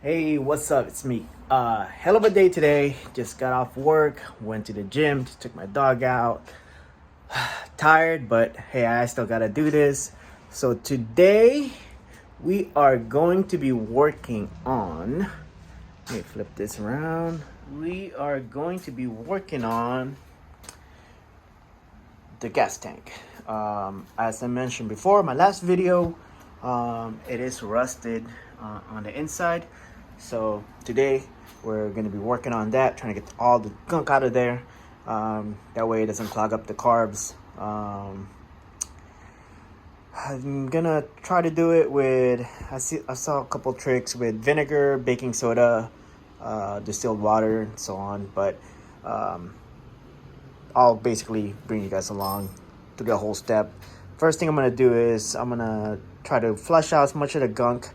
Hey, what's up? It's me. Hell of a day today. Just got off work, went to the gym, just took my dog out. Tired, but hey, I still gotta do this. So today we are going to be working on. Let me flip this around. We are going to be working on the gas tank. As I mentioned before, my last video, it is rusted on the inside. So today we're going to be working on that, trying to get all the gunk out of there. That way it doesn't clog up the carbs. I'm gonna try to do it with, I saw a couple tricks with vinegar, baking soda, distilled water, and so on. But I'll basically bring you guys along through the whole step. First thing I'm gonna do is I'm gonna try to flush out as much of the gunk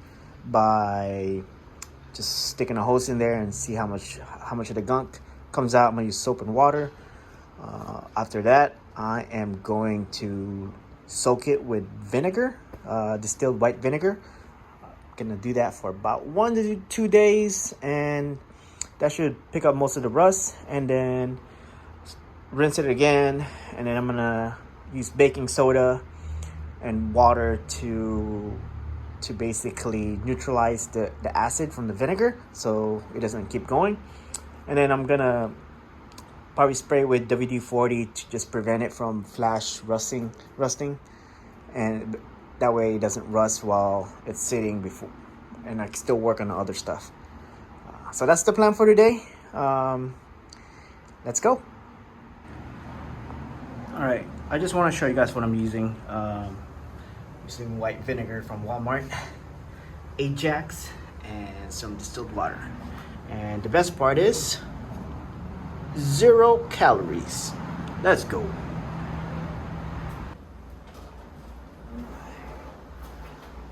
by just sticking a hose in there and see how much of the gunk comes out. I'm gonna use soap and water. After that, I am going to soak it with vinegar, distilled white vinegar. Gonna do that for about 1 to 2 days, and that should pick up most of the rust. And then rinse it again, and then I'm gonna use baking soda and water to basically neutralize the acid from the vinegar so it doesn't keep going. And then I'm gonna probably spray with WD-40 to just prevent it from flash rusting, and that way it doesn't rust while it's sitting before, and I can still work on the other stuff. So that's the plan for today. Let's go. All right, I just want to show you guys what I'm using. Using white vinegar from Walmart, Ajax, and some distilled water. And the best part is 0 calories. Let's go.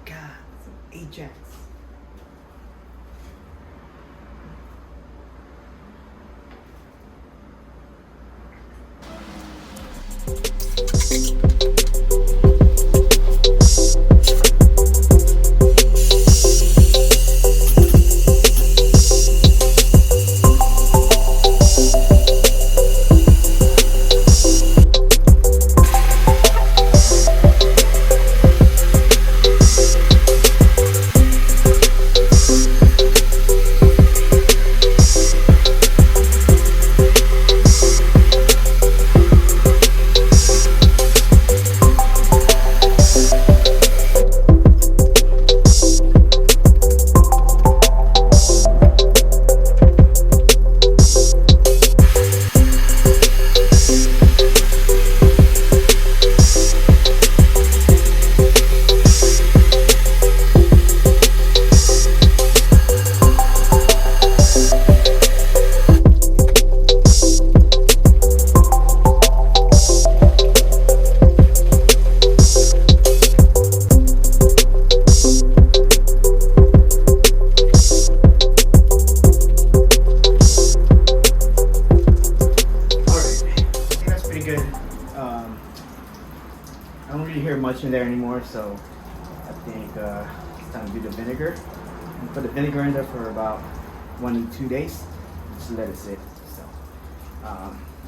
God, some Ajax. I don't really hear much in there anymore, so I think it's time to do the vinegar. And put the vinegar in there for about 1 to 2 days. Just let it sit.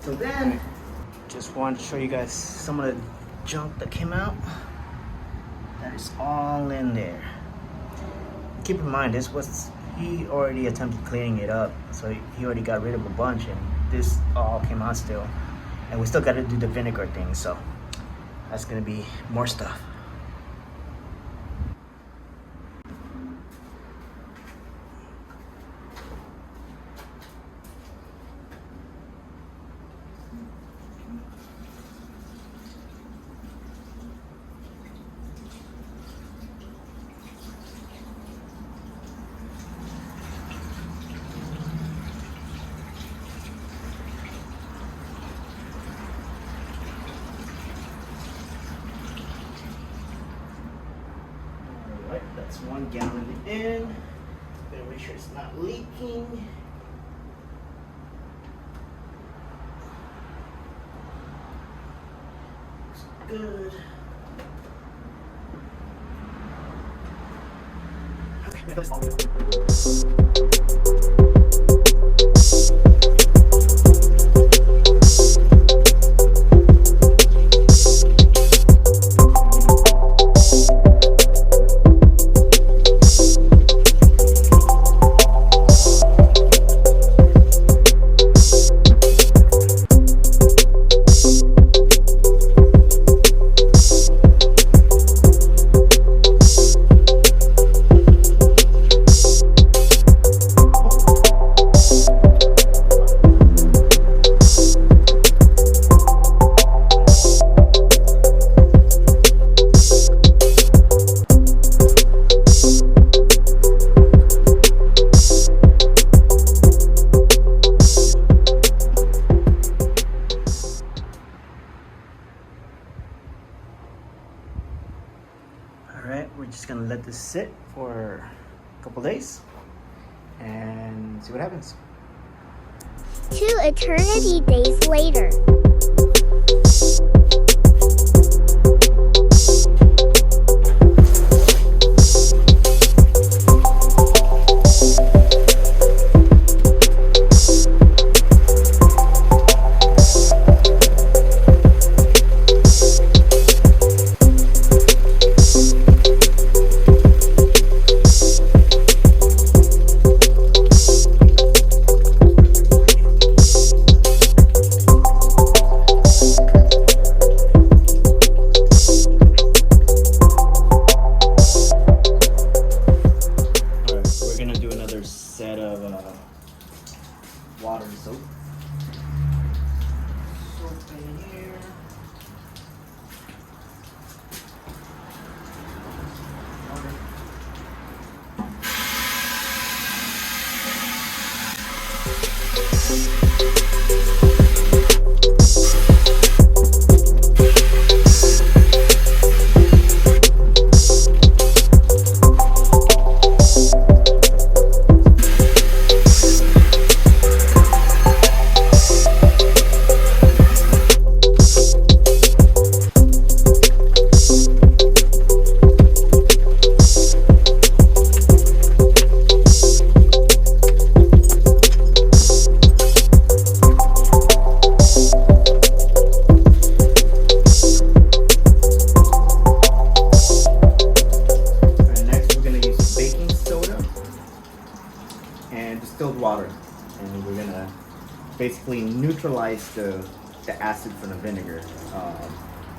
So then, just wanted to show you guys some of the junk that came out. That is all in there. Keep in mind, he already attempted cleaning it up, so he already got rid of a bunch, and this all came out still. And we still got to do the vinegar thing, so that's gonna be more stuff. That's 1 gallon in. Better make sure it's not leaking. Looks good. Okay, that's all. this sit for a couple days and see what happens. 2 eternity days later. Set of water and soap. Soap in here. Water. And distilled water, and we're gonna basically neutralize the acid from the vinegar.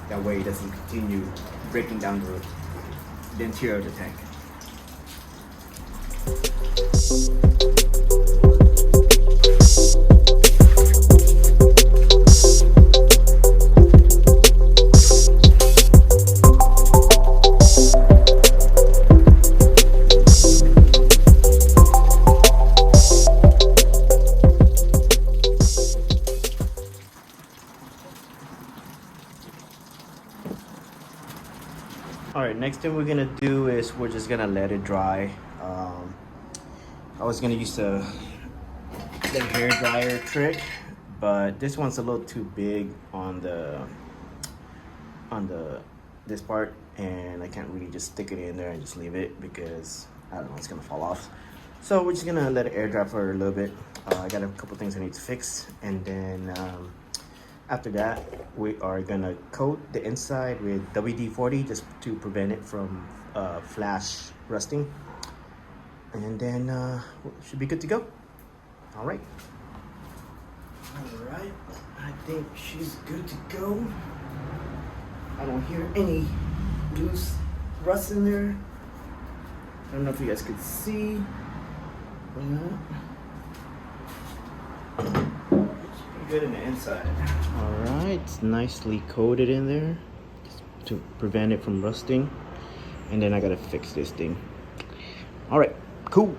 That way it doesn't continue breaking down the interior of the tank. Alright, next thing we're gonna do is we're just gonna let it dry. I was gonna use the hair dryer trick, but this one's a little too big on this part, and I can't really just stick it in there and just leave it because I don't know, it's gonna fall off. So we're just gonna let it air dry for a little bit. I got a couple things I need to fix, and then after that, we are gonna coat the inside with WD-40 just to prevent it from flash rusting, and then should be good to go. All right, I think she's good to go. I don't hear any loose rust in there. I don't know if you guys could see. Good in the inside. All right, it's nicely coated in there just to prevent it from rusting, and then I gotta fix this thing. All right, cool.